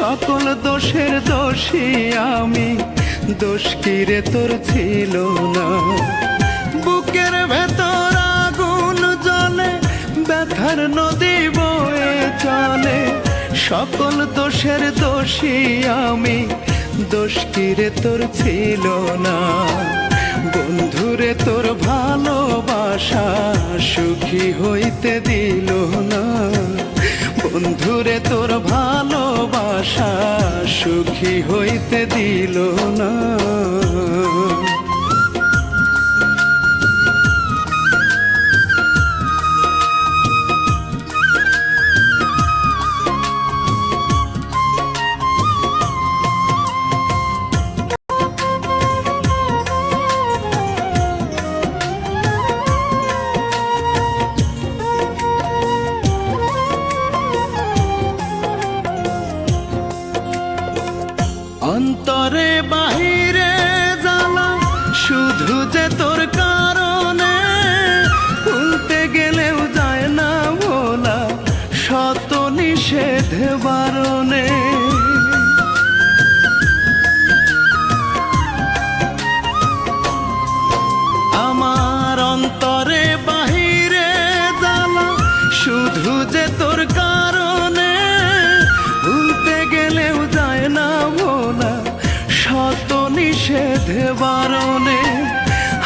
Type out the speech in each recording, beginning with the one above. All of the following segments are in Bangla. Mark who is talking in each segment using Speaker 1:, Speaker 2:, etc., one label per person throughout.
Speaker 1: সকল দোষের দোষী আমি, দোষ কি রে তোর ছিল না? বুকের ভেতর আগুন জ্বলে, ব্যথার নদী বয়ে চলে, সকল দোষের দোষী আমি, দোষ কি রে তোর ছিল না? বন্ধুরে তোর ভালোবাসা সুখী হইতে দিল না, বন্ধুরে তোর ভালোবাসা সুখী হইতে দিল না। অন্তরে বাহিরে জ্বালা শুধু যে তোর কারণে, ভুলতে গেলেও যায় না ভোলা শত নিষেধ বারণে। আমার অন্তরে বাহিরে জ্বালা শুধু যে তোর কারণে, ভুলতে গেলেও যায় না ভোলা শত নিষেধ বারণে।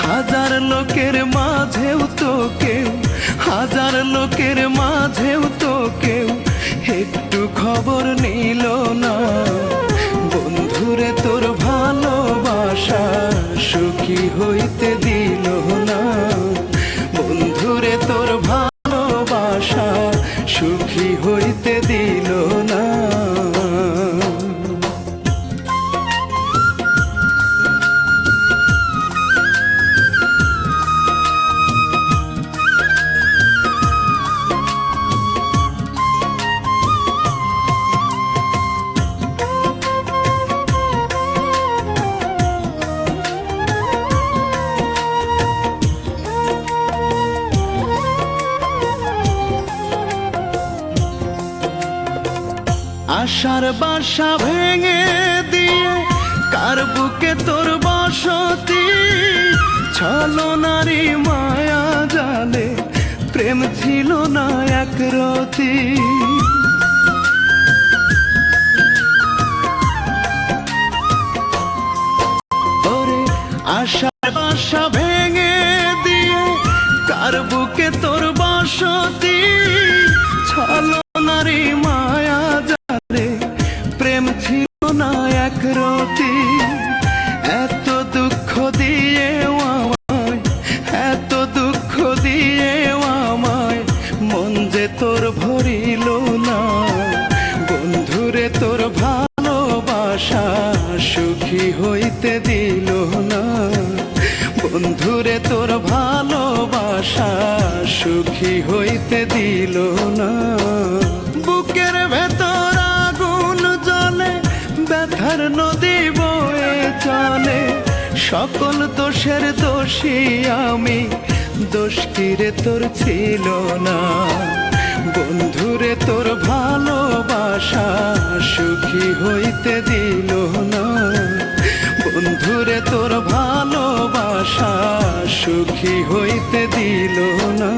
Speaker 1: হাজার লোকের মাঝেও তো কেউ, হাজার লোকের মাঝেও তো কেউ একটু খবর নিল না। বন্ধুরে তোর ভালোবাসা সুখী হইতে দিল না, বন্ধুরে তোর ভালোবাসা সুখী হইতে দিল না। আশার বাসা ভেঙে দিয়ে কার বুকে তোর বসতি, ছলনারী মায়া জালে প্রেম ছিল না একরতি। ওরে আশার বাসা ভেঙে দিয়ে কার বুকে তোর বসতি, ছলনারী মায়া প্রেম ছিল না একরতি। এত দুঃখ দিয়েও আমায়, এত দুঃখ দিয়েও আমায় মন যে তোর ভরিল না। বন্ধুরে তোর ভালোবাসা সুখী হইতে দিল না, বন্ধুরে তোর ভালোবাসা সুখী হইতে দিল না। বুকের ভেতর আগুন জ্বলে, ব্যথার নদী বয়ে চলে, সকল দোষের দোষী আমি, দোষ কি রে তোর ছিল না? বন্ধুরে তোর ভালোবাসা সুখী হইতে দিল না, বন্ধুরে তোর ভালোবাসা সুখী হইতে দিল না।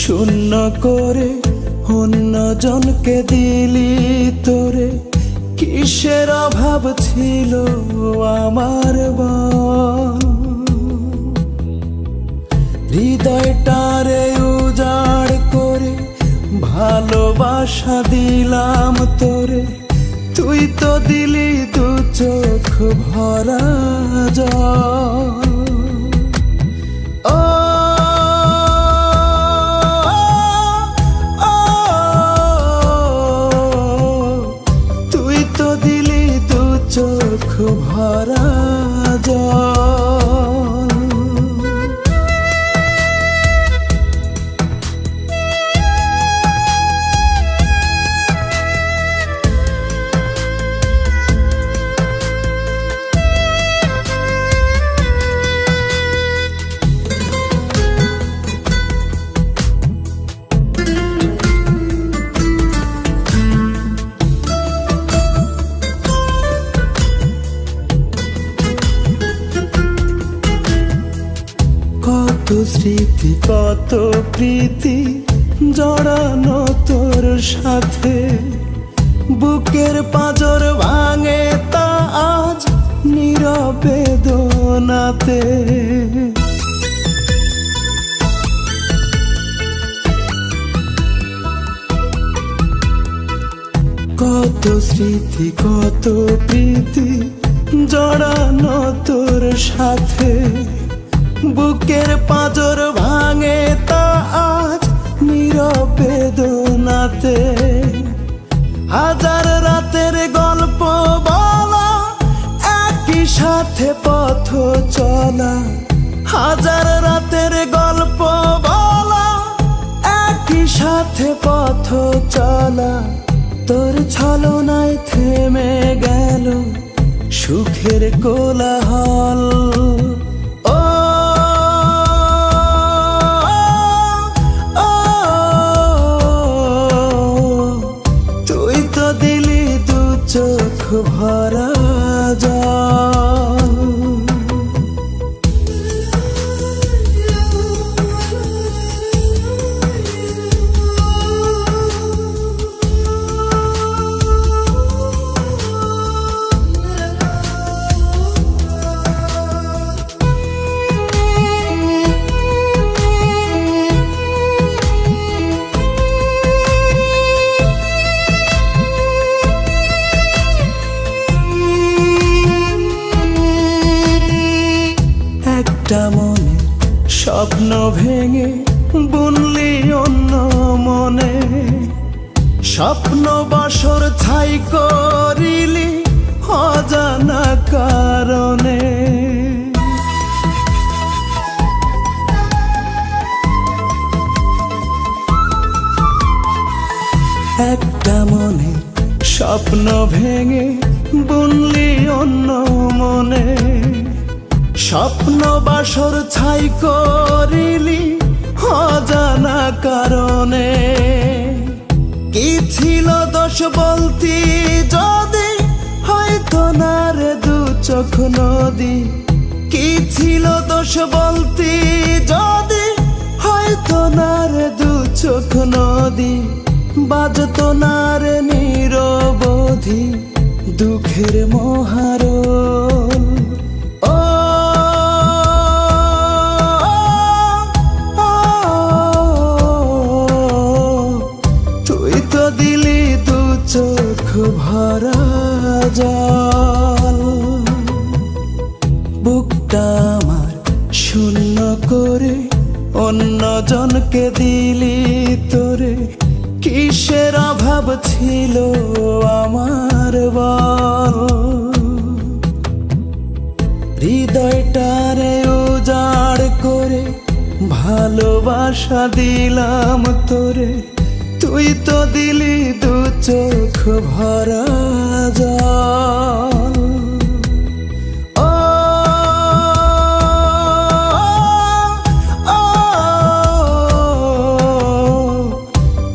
Speaker 1: শূন্য করে অন্য জনকে দিলি তোরে, কিসের অভাব ছিল আমার বল? হৃদয়টারে উজাড় করে ভালোবাসা দিলাম তোরে, তুই তো দিলি দু চোখ ভরা জল। ও কত স্মৃতি কত প্রীতি জড়ানো তোর সাথে, বুকের পাঁজর ভাঙে তা আজ নীরবে দোনাতে। কত স্মৃতি কত প্রীতি জড়ানো তোর সাথে, বুকের পাঁজর ভাঙে তা আজ নীরবে দোনাতে। হাজার রাতের গল্প বলা, একই সাথে পথ চলা। হাজার রাতের গল্প বলা, একই সাথে পথ চলা। তোর ছলনায় থেমে গেল সুখের কোলাহল। ও তুই তো দিলি দু চোখ ভরা জল। একটা মনে স্বপ্ন ভেঙে বুনলি অন্য মনে, স্বপ্ন বাসর ছাই করিলি অজানা কারণে। একটা মনে স্বপ্ন ভেঙে বুনলি অন্য মনে, স্বপ্ন বাসর ছাই করিলি অজানা কারণে। কি ছিল দোষ বলতি যদি, হয়তো না রে দু চোখ নদী। কি ছিল দোষ বলতি যদি, হয়তো না রে দু চোখ নদী। বাজতো না রে নিরবধি দুঃখের মহারোল। চোখ ভরা জল, বুকটা আমার শূন্য করে অন্য জনকে দিলি তোরে। কিসের অভাব ছিল আমার বল, হৃদয়টারে উজাড় করে ভালোবাসা দিলাম তোরে। তুই তো দিলি দু চোখ ভরা জল। ও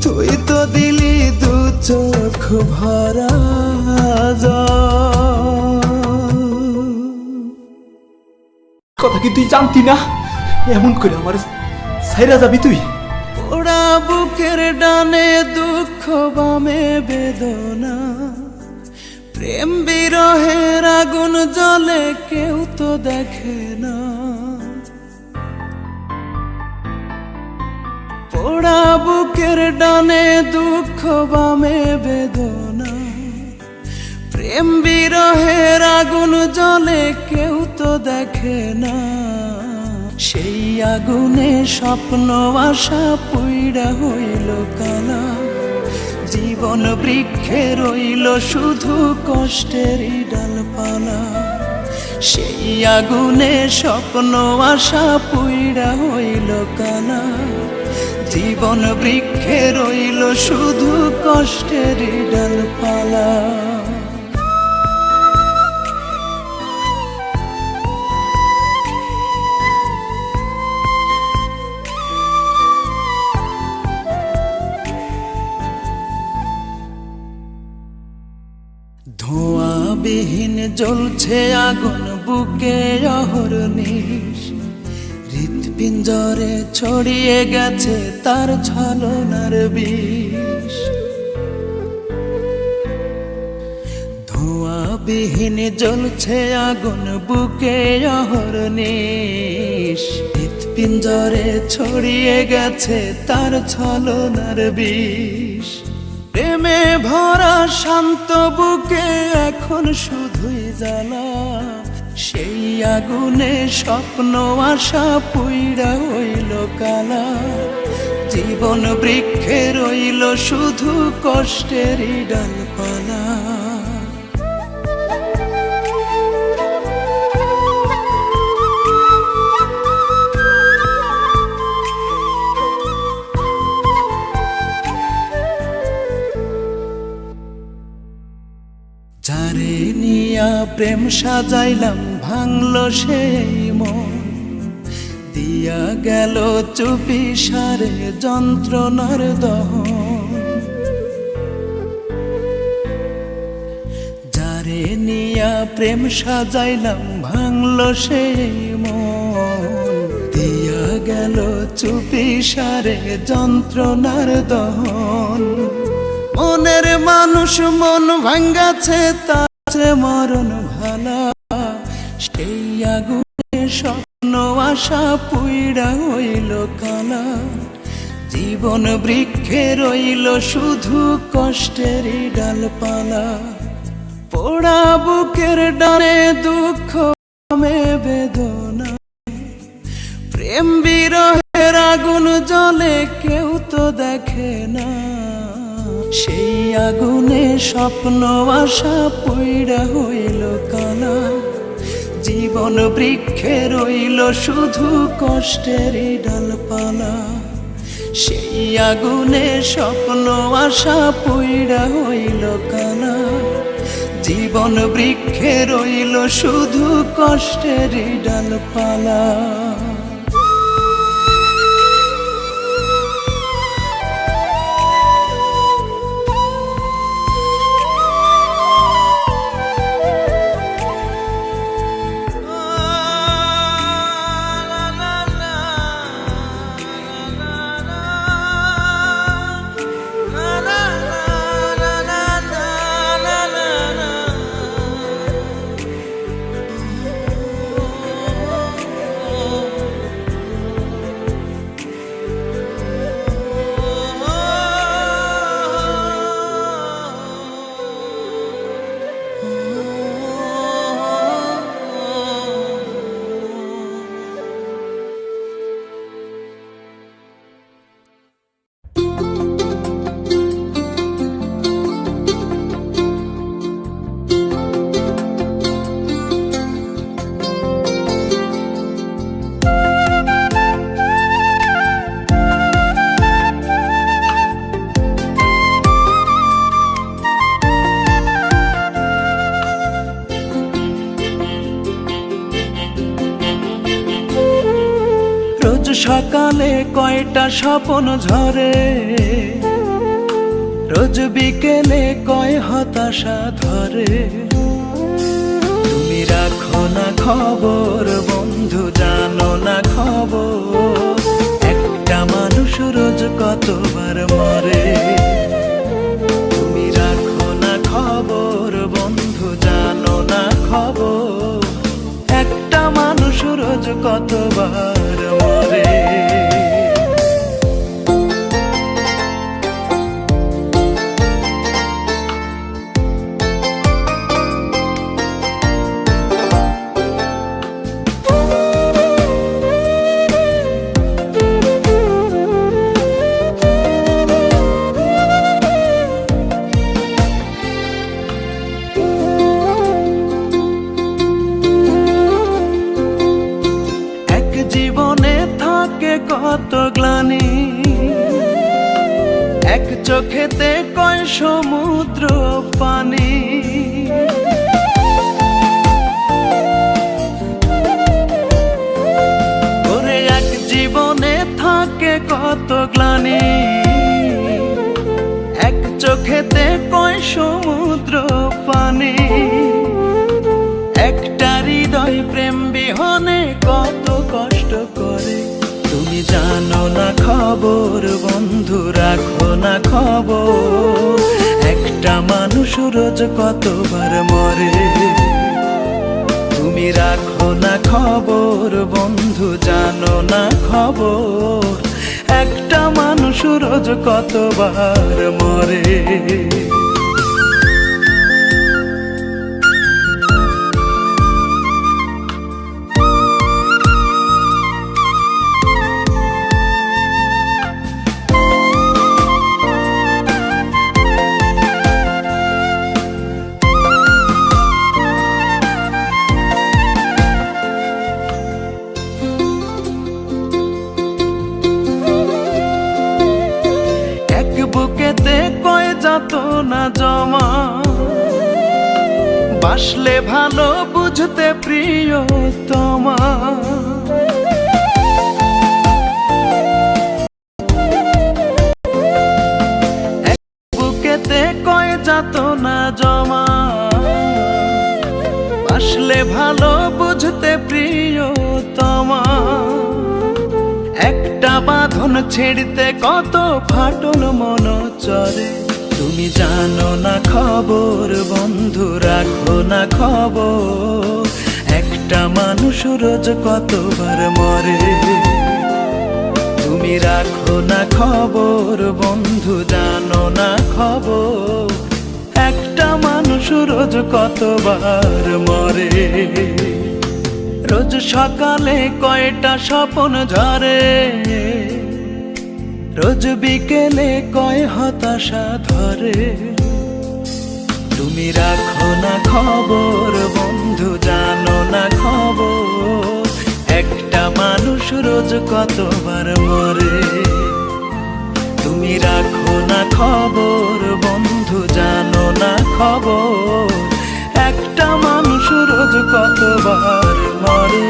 Speaker 1: তুই তো দিলি দু চোখ ভরা জল।
Speaker 2: কথা কি তুই জানতি না এমন করে আমার ছাইরা যাবি তুই?
Speaker 1: পোড়া বুকের ডানে দুঃখ বামে বেদনা, প্রেম বিরহের আগুন জ্বলে কেউ তো দেখে না। পোড়া বুকের ডানে দুঃখ বামে বেদনা, প্রেম বিরহের আগুন জ্বলে কেউ তো দেখে না। সেই আগুনে স্বপ্ন আশা পুইড়া হইল কালা, জীবন বৃক্ষে রইল শুধু কষ্টেরই ডালপালা। সেই আগুনে স্বপ্ন আশা পুইড়া হইল কালা, জীবন বৃক্ষে রইল শুধু কষ্টেরই ডালপালা। ধোঁয়াবিহীন জ্বলছে আগুন বুকে অহর্নিশ, হৃদ হৃৎপিঞ্জরে ছড়িয়ে গেছে তার ছলনার বিষ। ধোঁয়াবিহীন জ্বলছে আগুন বুকে অহর্নিশ। হৃৎপিঞ্জরে ছড়িয়ে গেছে তার ছলনার বিষ। প্রেমে ভরা শান্ত বুকে এখন শুধুই জ্বালা। সেই আগুনে স্বপ্ন আশা পুইড়া হইল কালা। জীবন বৃক্ষে রইল শুধু কষ্টেরই ডালপালা। যারে নিয়া প্রেম সাজাইলাম ভাঙল সেই মন। দিয়া গেল চুপি সারে যন্ত্রণার দহন। যারে নিয়া প্রেম সাজাইলাম ভাঙল সেই মন। দিয়া গেল চুপি সারে যন্ত্রণার দহন। মনের মানুষ মন ভাঙ্গাছে তাছে মরণ ভালা। সেই আগুনে স্বপ্ন আশা পুইড়া হইল কালা। জীবন বৃক্ষে রইল শুধু কষ্টেরই ডালপালা। পোড়া বুকের ডানে দুঃখ মে বেদনা। প্রেম বিরহের আগুন জ্বলে কেউ তো দেখে না। সেই আগুনে স্বপ্ন আশা পুইড়া হইল কালা। জীবন বৃক্ষে রইল শুধু কষ্টেরই ডালপালা। সেই আগুনে স্বপ্ন আশা পুইড়া হইল কালা। জীবন বৃক্ষে রইল শুধু কষ্টেরই ডালপালা। সকালে কয়টা স্বপ্ন ঝরে। রোজ বিকেলে কয় হতাশা ধরে। তুমি রাখো না খবর বন্ধু জানো না খবর। একটা মানুষ রোজ কতবার মরে। তুমি রাখো না খবর বন্ধু জানো না খবর। একটা মানুষ রোজ কতবার মরে। জীবনে থাকে কত গ্লানি। এক চোখেতে কয় সমুদ্র পানি। ওরে এক জীবনে থাকে কত গ্লানি। এক চোখেতে কয় সমুদ্র পানি। একটা হৃদয় প্রেম বিহনে কত কষ্ট করে। তুমি জানো না খবর বন্ধু, রাখো না খবর, একটা মানুষ রোজ কতবার মরে। তুমি রাখো না খবর বন্ধু, জানো না খবর, একটা মানুষ রোজ কতবার মরে। বুকেতে কয় যাত না জমা, বাসলে ভালো বুঝতে প্রিয়তমা। এক বুকেতে কয় যাত না জমা, বাসলে ভালো বুঝতে প্রিয়তমা। একটা বাঁধন ছেড়তে কত ফাটল মন চরে। তুমি জানো না খবর বন্ধু, রাখো না খবর, একটা মানুষ রোজ কতবার মরে। তুমি রাখো না খবর বন্ধু, জানো না খবর, একটা মানুষ রোজ কতবার মরে। রোজ সকালে কয়টা স্বপ্ন ঝরে, রোজ বিকেলে কয় হতাশা ধরে। তুমি রাখো না খবর বন্ধু, জানো না খবর, একটা মানুষ রোজ কতবার মরে। তুমি রাখো না খবর বন্ধু, জানো না খবর, একটা মানুষ রোজ কতবার মরে।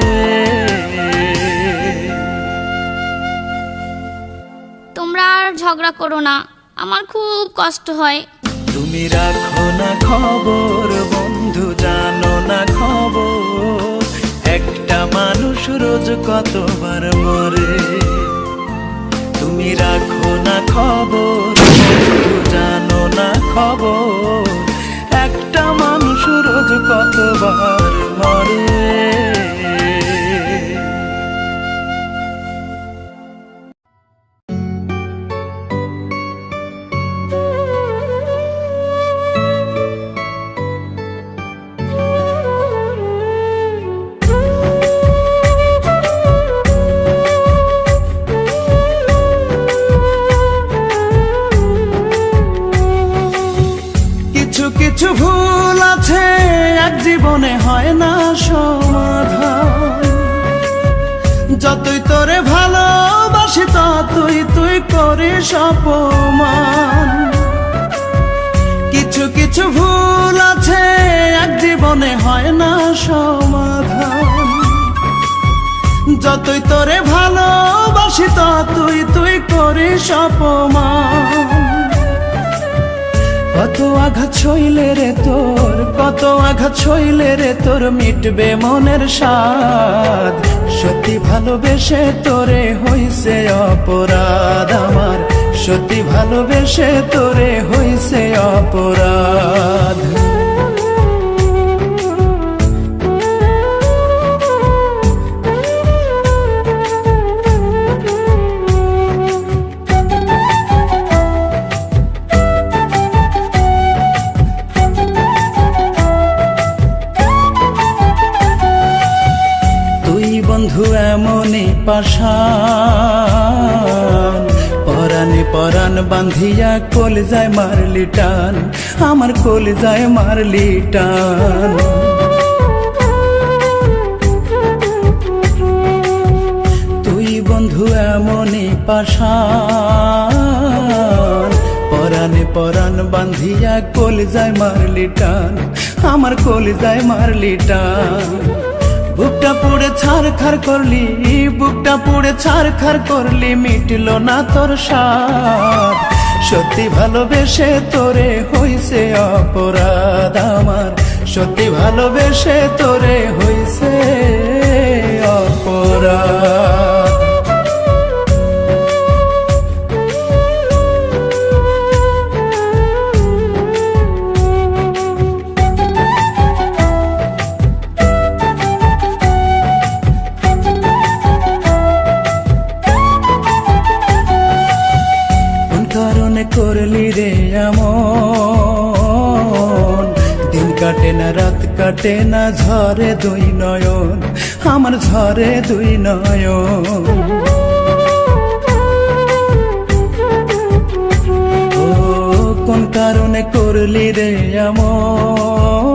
Speaker 3: তোমরা আর ঝগড়া করো না, আমার খুব কষ্ট হয়।
Speaker 1: তুমি রাখো না খবর বন্ধু, জানো না খবর, একটা মানুষ রোজ কতবার মরে। তুমি রাখো না খবর বন্ধু, জানো না খবর, একটা মানুষ রোজ কতবার মরে। কিছু ভুল আছে এক জীবনে হয় না সমাধান, যতই তোরে ভালোবাসি ততই তুই করিস অপমান। কিছু ভুল আছে এক জীবনে হয় না সমাধান, যতই তোরে ভালোবাসি ততই তুই করিস অপমান। কত আঘাত সইলে রে তোর, কত আঘাত সইলে রে তোর, মিটবে মনের স্বাদ। সত্যি ভালোবেসে তোরে হইছে অপরাধ আমার, সত্যি ভালোবেসে তোরে হইছে অপরাধ। বন্ধু এমনই পাষাণ, পরাণে পরাণ বান্ধিয়া কলিজায় মারলি টান, আমার কলিজায় মারলি টান। তুই বন্ধু এমনই পাষাণ, পরাণে পরাণ বান্ধিয়া কলিজায় মারলি টান, আমার কলিজায় মারলি টান। বুকটা পুড়ে ছারখার করলি, বুকটা পুড়ে ছারখার করলি, মিটলো না তোর স্বাদ। সত্যি ভালোবেসে তোরে হইছে অপরাধ আমার, সত্যি ভালোবেসে তোরে হইছে অপরাধ। রে এমন, দিন কাটে না রাত কাটে না, ঝরে দুই নয়ন, আমার ঝরে দুই নয়ন। ও কোন কারণে করলি রে এমন,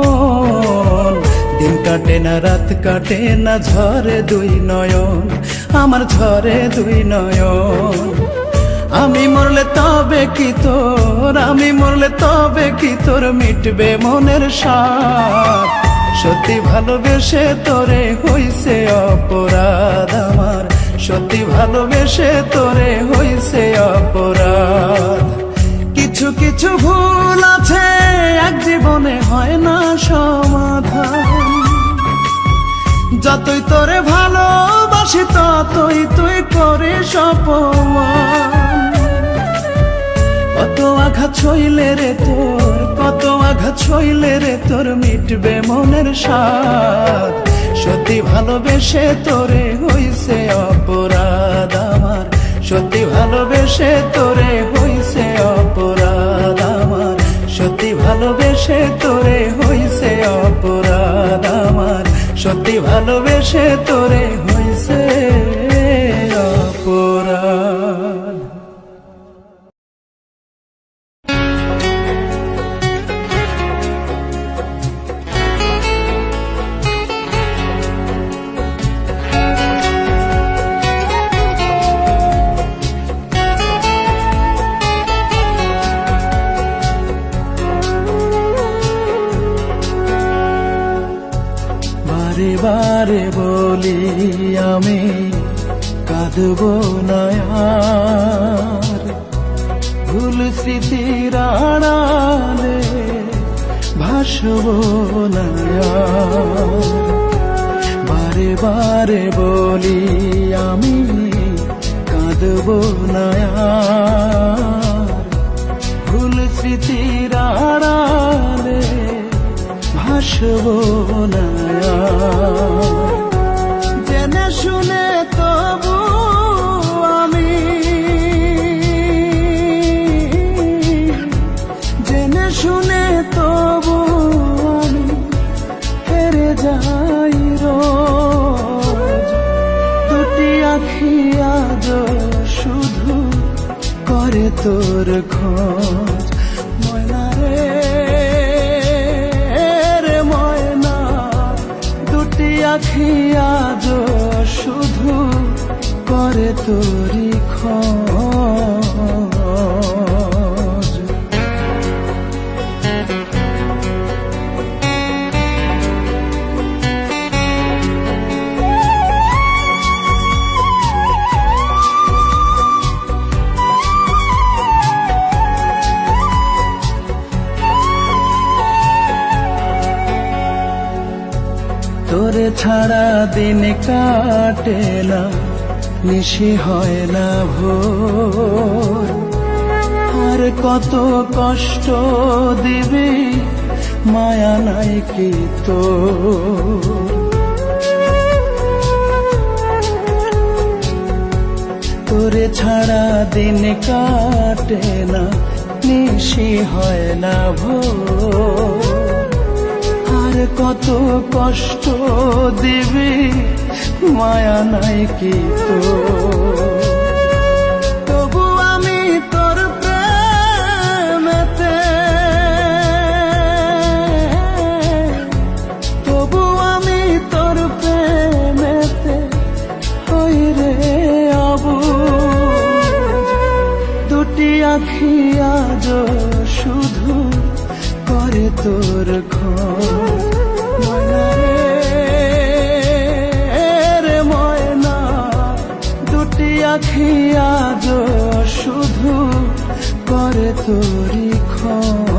Speaker 1: দিন কাটে না রাত কাটে না, ঝরে দুই নয়ন, আমার ঝরে দুই নয়ন। আমি মরলে তবে কি তোর, আমি মরলে তবে কি তোর মিটবে মনের সাথ। সত্যি ভালোবেসে তোরে হইছে অপরাধ আমার, সত্যি ভালোবেসে তোরে হইছে অপরাধ। কিছু কিছু ভুল আছে এক জীবনে হয় না সমাধান, যতই তোরে ভালোবাসি ততই তুই করিস অপমান। কত আঘাত ছইলে রে তোর, কত আঘাত ছইলে রে তোর মিটবে মনের সাথ। সত্যি ভালোবেসে তোরে হইছে অপরাধ আমার, সত্যি ভালোবেসে তোরে হইছে অপরাধ আমার, সত্যি ভালোবেসে তোরে হইছে অপরাধ আমার, সত্যি ভালোবেসে তোরে হইছে অপরাধ। বারে বারে বলি আমি কাঁদব না আর, ভুল স্মৃতির আড়ালে ভাসব না আর। বারে বারে বলি আমি কাঁদব না আর, ভুল স্মৃতির আড়ালে ভাসব না আর। জেনে শুনে তবু আমি, জেনে শুনে তবু আমি হেরে যাই রোজ। দুটি আখি আজ শুধু করে তোর খোঁজ। ময়না রে ময়না, দুটি আখি আজ শুধু করে তোরি খোঁজ। তোরে ছাড়া দিন কাটে না, নিশি হয় না ভোর। আর কত কষ্ট দিবি মায়া নাই কি তোর। তোরে ছাড়া দিন কাটে না, নিশি হয় না ভোর। আর কত কষ্ট দিবি মায়া নাই কি তোর। তবু আমি তোর প্রেমেতে, তবু আমি তোর প্রেমেতে হই রে অবুঝ। দুটি আখি আজ শুধু করে তোর খোঁজ। ময়না রে ময়না, দুটি আখি আজ শুধু করে তোরি খোঁজ।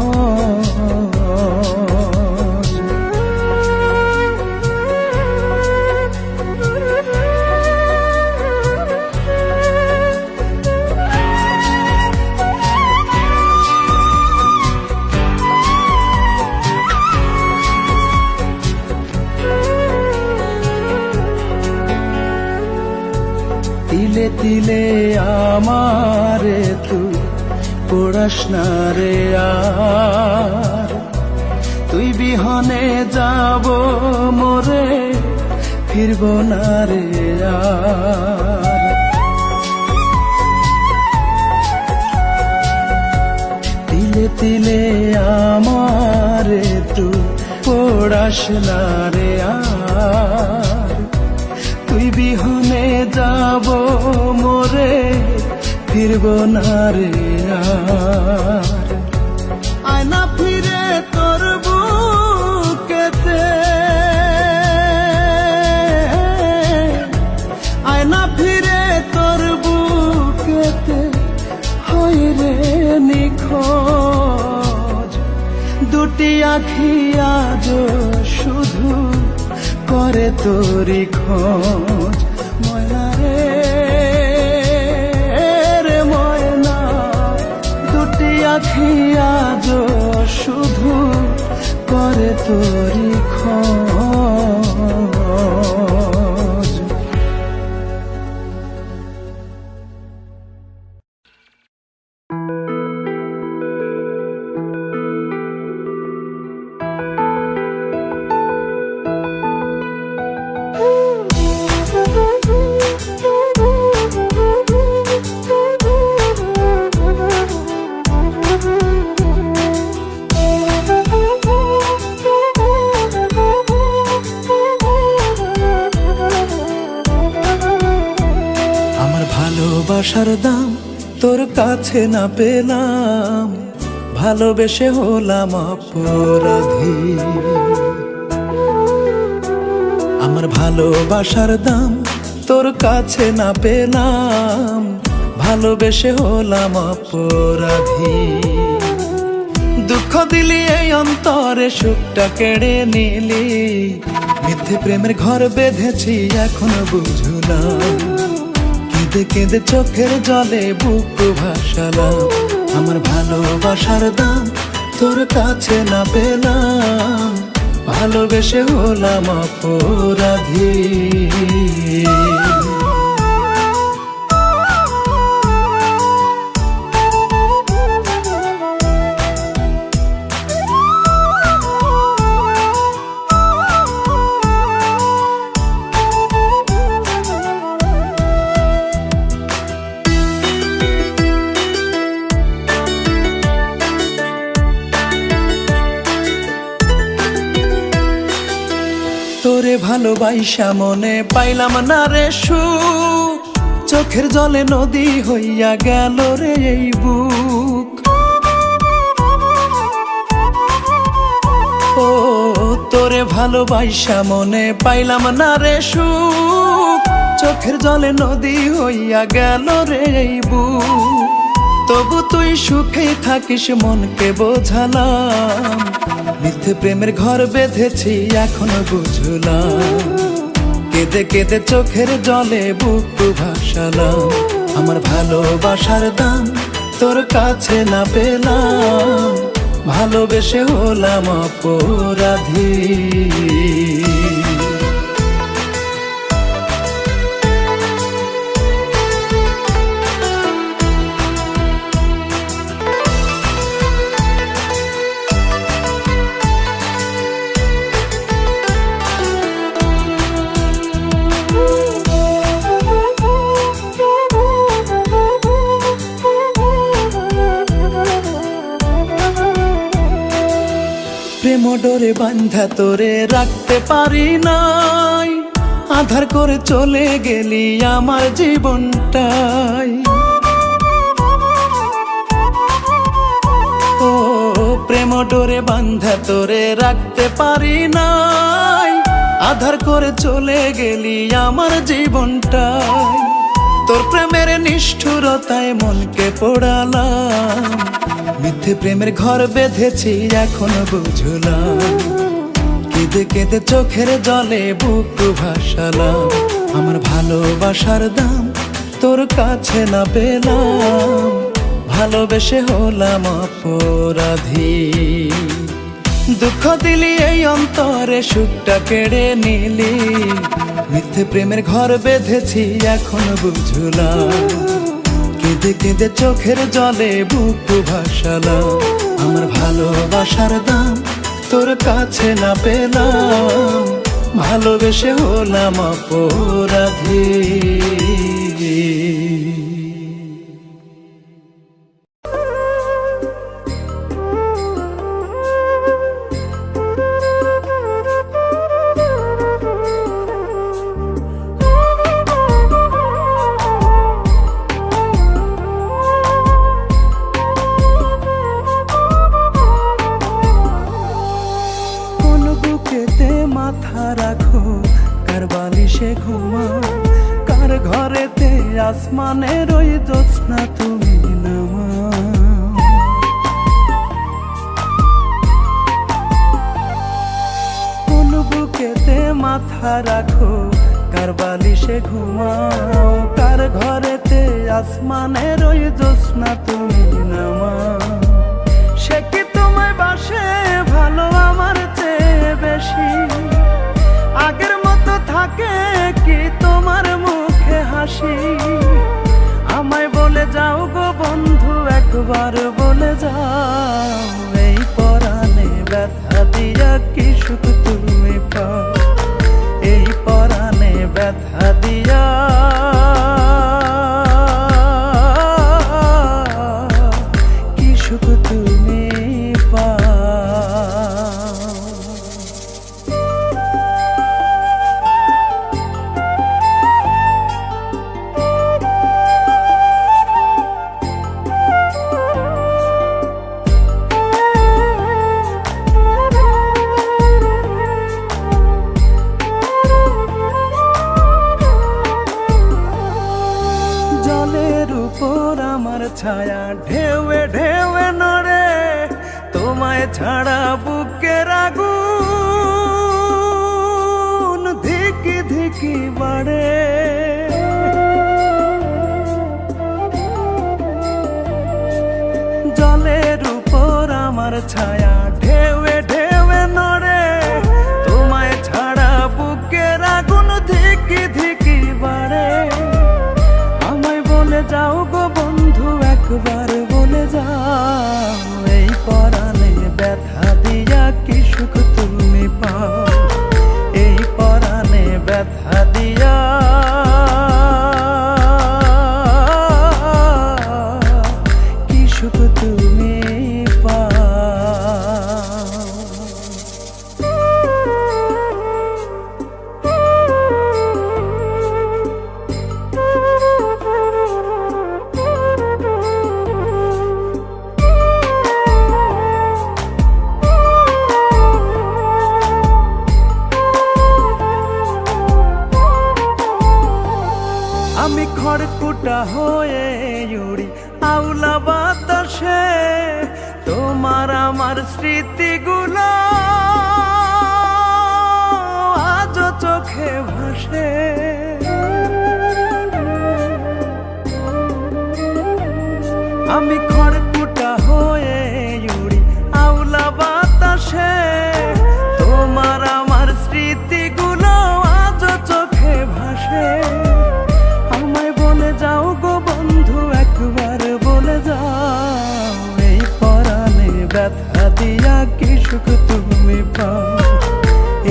Speaker 1: তিলে তিলে আমারে তুই পড়াস না রে আর, তুই বিহনে যাব মোরে ফিরব না রে আর। তিলে তিলে আমারে তুই পড়াস না রে আর, তুই বিহনে যাব মোরে ফিরব না রে আর। আয়না ফিরে তোর বুকেতে, আয়না ফিরে তোর বুকেতে হয় রে নিখোঁজ, দুটি আখি আজ শুধু করে তোরি খোঁজ। ময়না রে রে ময়না, দুটি আখি আজ শুধু করে তোরি খোঁজ। ভালোবাসার দাম তোর কাছে না পেলাম, ভালোবেসে হলাম অপরাধী। আমার ভালোবাসার দাম তোর কাছে না পেলাম, ভালোবেসে হলাম অপরাধী। দুঃখ দিলি এই অন্তরে সুখটা কেড়ে নিলি, মিথ্যে প্রেমের ঘর বেঁধেছি এখনো বুঝলাম। কেঁদে কেঁদে চোখের জলে বুক ভাসালাম, আমার ভালোবাসার দাম তোর কাছে না পেলাম, ভালোবেসে হলাম অপরাধী। তোরে ভালোবাসা মনে পাইলাম না রে সুখ, চোখের জলে নদী হইয়া গেল রে এই বুক। ও তোরে ভালোবাসা মনে পাইলাম না রে সুখ, চোখের জলে নদী হইয়া গেল রে এই বুক। তবু তুই সুখেই থাকিস মনকে বোঝালাম, মিথ্যে প্রেমের ঘর বেঁধেছি এখনো বুঝলাম। কেঁদে কেঁদে চোখের জলে বুক ভাসালাম, আমার ভালোবাসার দাম তোর কাছে না পেলাম, ভালোবেসে হলাম অপরাধী। প্রেম ডোরে বান্ধা তোরে রাখতে পারি নাই, আধার করে চলে গেলি আমার জীবনটাই। ও প্রেম ডোরে বান্ধা তোরে রাখতে পারি নাই, আধার করে চলে গেলি আমার জীবনটাই। তোর প্রেমের নিষ্ঠুরতায় মনকে পোড়ালাম, মিথ্যে প্রেমের ঘর বেঁধেছি এখনো বুঝলাম। কেঁদে কেঁদে চোখের জলে বুক ভাসালাম, আমার ভালোবাসার দাম তোর কাছে না পেলাম, ভালোবেসে হলাম অপরাধী। দুঃখ দিলি এই অন্তরে সুখটা কেড়ে নিলি, মিথ্যে প্রেমের ঘর বেঁধেছি এখনো বুঝলাম। কেঁদে কেঁদে চোখের জলে বুক ভাসালাম, আমার ভালোবাসার দাম তোর কাছে না পেলাম, ভালোবেসে হলাম অপরাধী। মাথা রাখো কার বালিশে ঘুমাও, কার ঘরেতে আসমানের ওই জ্যোৎস্না তুমি নামাও। কোন বুকেতে মাথা রাখো কার বালিশে ঘুমাও, কার ঘরেতে আসমানের ওই জ্যোৎস্না তুমি নামাও। সে কি তোমায় বাসে ভালো আমার চেয়ে বেশি, আগের মতো থাকে কি তোমার মুখে হাসি? আমায় বলে যাও গো বন্ধু, একবার বলে যাও, এই পরাণে ব্যথা দিয়া কি সুখ তুমি পাও, এই পরাণে ব্যথা দিয়া কি সুখ তুমি পাও। ছায়া ঢেউে ঢেউে নড়ে, তোমায় ছাড়া বুকের আগুন ধিকি ধিকি বাড়ে। জলের উপর আমার ছায়া ঢেউে ঢেউে নড়ে, তোমায় ছাড়া বুকের আগুন ধিকি ধিকি বাড়ে। আমায় বলে যাও গো বন্ধু, একবার বলে যাও, এই পরাণে ব্যথা দিয়া কি সুখ তুমি পাও, এই পরাণে ব্যথা দিয়া কি সুখ তুমি পাও। আমি খড়কুটা হয়ে উড়ি আউলা বাতাসে, তোমার আমার স্মৃতিগুলো আজও চোখে ভাসে। আমি খড়কুটা হয়ে উড়ি আউলা বাতাসে, তোমার আমার স্মৃতিগুলো আজও চোখে ভাসে। আমায় বলে যাও গো বন্ধু, একবার বলে যাও, এই পরাণে ব্যথা দিয়া কি সুখ তুমি পাও,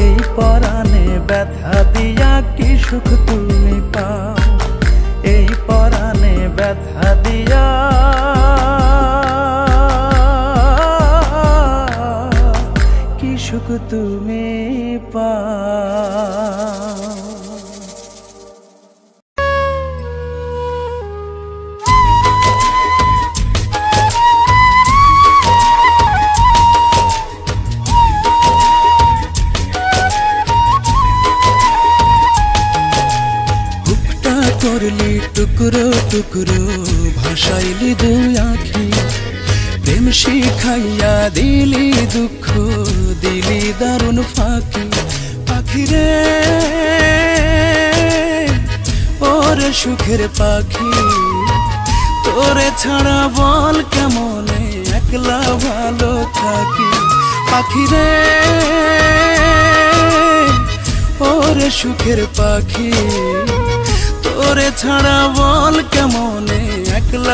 Speaker 1: এই পরাণে ব্যথা দিয়া কি সুখ তুমি পাও, এই পরাণে ব্যথা দিয়া কি সুখ তুমি পাও। করলি টুকরো টুকরো ভাসাইলি দুই আঁখি, প্রেম শিখাইয়া দিলি দুঃখ দিলি দারুণ ফাঁকি। পাখিরে ওরে সুখের পাখি, তোরে ছাড়া বল কেমনে একলা ভালো থাকি। পাখিরে ওরে সুখের পাখি, তোরে ছাড়া বল কেমনে একলা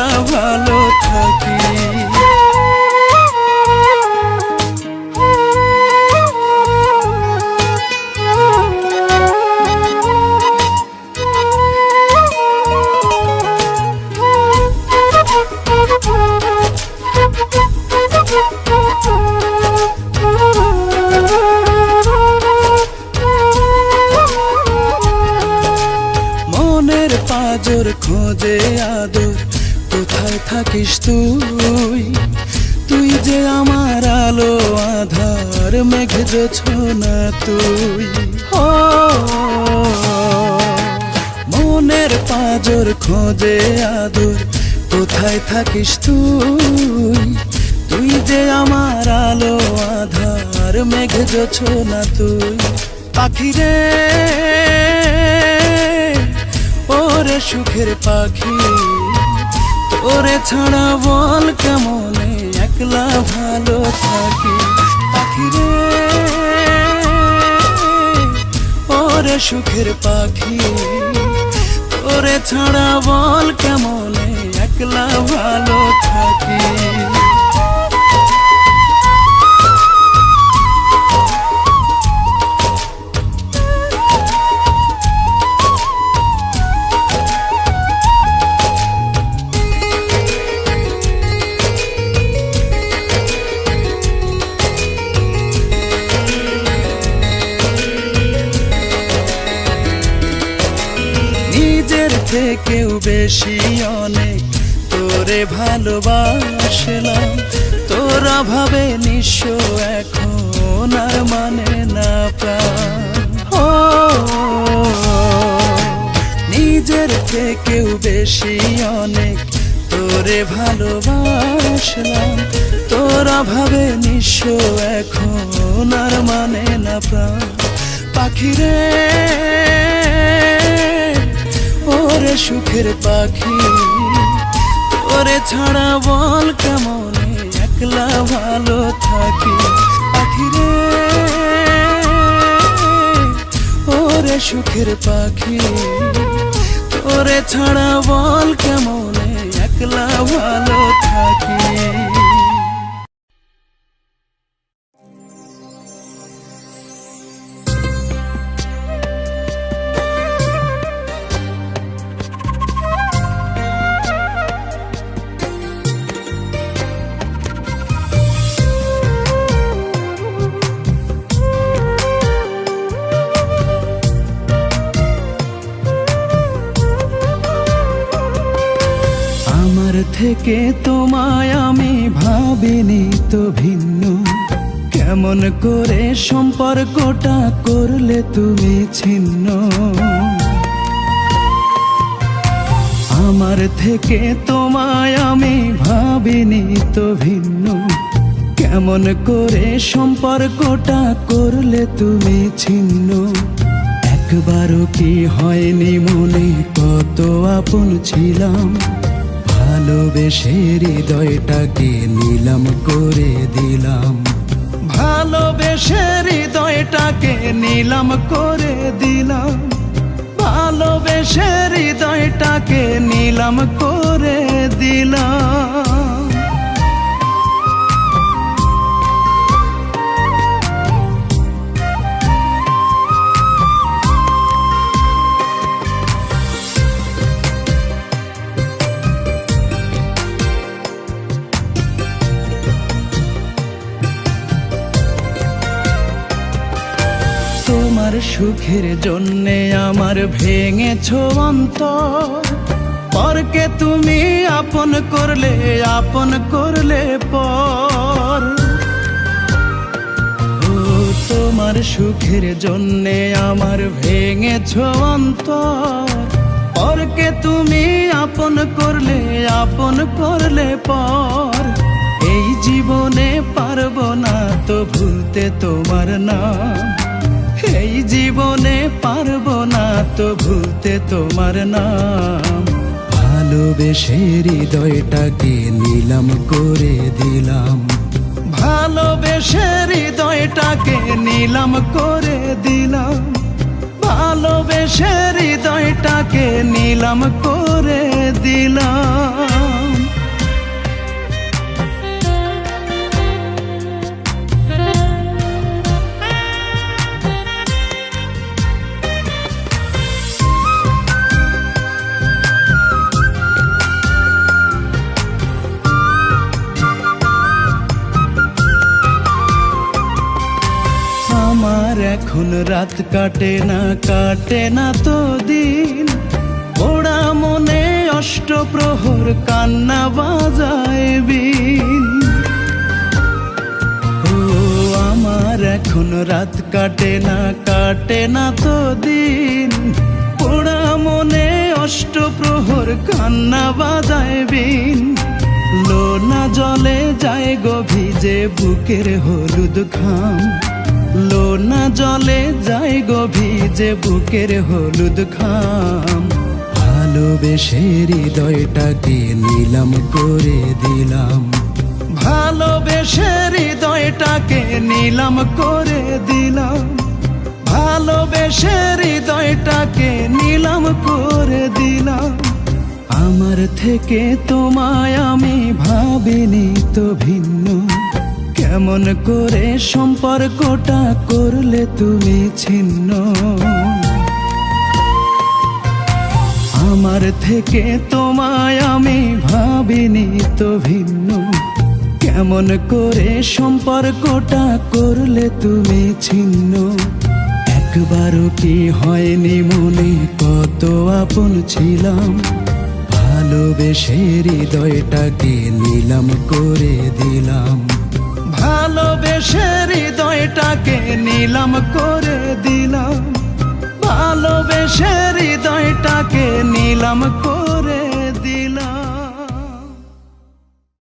Speaker 1: কোথায় থাকিস তুই? তুই যে আমার আলো আধার, মেঘ জোছনা তুই। ও মনের পাঁজর খোঁজে আদর, কোথায় থাকিস তুই? তুই যে আমার আলো আধার, মেঘ জোছনা তুই। পাখিরে ওরে সুখের পাখি, তোরে ছাড়া বল কেমনে একলা ভালো থাকি। পাখিরে ওরে সুখের পাখি, তোরে ছাড়া বল কেমনে একলা ভালো থাকি। নিজের থেকেও বেশি অনেক তোরে ভালোবাসলাম, তোর অভাবে নিঃস্ব এখন আর মানে না প্রাণ। ও নিজের থেকেও বেশি অনেক তোরে ভালোবাসলাম, তোর অভাবে নিঃস্ব এখন আর মানে না প্রাণ। পাখিরে ওরে সুখের পাখি, তোরে ছাড়া বল কেমনে একলা ভালো থাকি। পাখিরে ওরে সুখের পাখি, তোরে ছাড়া বল কেমনে একলা ভালো থাকি। আমার থেকে তোমায় আমি ভাবিনি তো ভিন্ন, কেমন করে সম্পর্কটা করলে তুমি ছিন্ন। আমার থেকে তোমায় আমি ভাবিনি তো ভিন্ন, কেমন করে সম্পর্কটা করলে তুমি ছিন্ন। একবারও কি হয়নি মনে কত আপন ছিলাম, ভালোবেসে হৃদয়টাকে নিলাম করে দিলাম। ভালোবেসে হৃদয়টাকে নিলাম করে দিলাম, ভালোবেসে হৃদয়টাকে নিলাম করে দিলাম। তোমার সুখের জন্যে আমার ভেঙেছো অন্তর, পরকে তুমি আপন করলে পর। ও তোমার সুখের জন্যে আমার ভেঙেছো অন্তর, পরকে তুমি আপন করলে পর। এই জীবনে পারবো না তো ভুলতে তোমার নাম, এই জীবনে পারবো না তো ভুলতে তোমার নাম। ভালোবেসে হৃদয়টাকে নিলাম করে দিলাম, ভালোবেসে হৃদয়টাকে নিলাম করে দিলাম, ভালোবেসে হৃদয়টাকে নিলাম করে দিলাম। আমার এখন রাত কাটে না তো দিন, পোড়া মনে অষ্টপ্রহর কান্না বাজায় বিন। ও আমার এখন রাত কাটে না তো দিন, পোড়া মনে অষ্টপ্রহর কান্না বাজায় বিন। লোনা জলে যায় গো ভিজে বুকের হলুদ ঘাম, লোনা জলে যায় গো ভিজে বুকের হলুদ ঘাম। ভালোবেসে হৃদয়টাকে নিলাম করে দিলাম, ভালোবেসে হৃদয়টাকে নিলাম করে দিলাম, ভালোবেসে হৃদয়টাকে নিলাম করে দিলাম। আমার থেকে তোমায় আমি ভাবিনি তো ভিন্ন, কেমন করে সম্পর্কটা করলে তুমি ছিন্ন। আমার থেকে তোমায় আমি ভাবিনি তো ভিন্ন, কেমন করে সম্পর্কটা করলে তুমি ছিন্ন। একবারও কি হয়নি মনে কত আপন ছিলাম, ভালোবেসে হৃদয়টাকে নিলাম করে দিলাম, ভালোবেসে হৃদয়টাকে নিলাম করে দিলাম।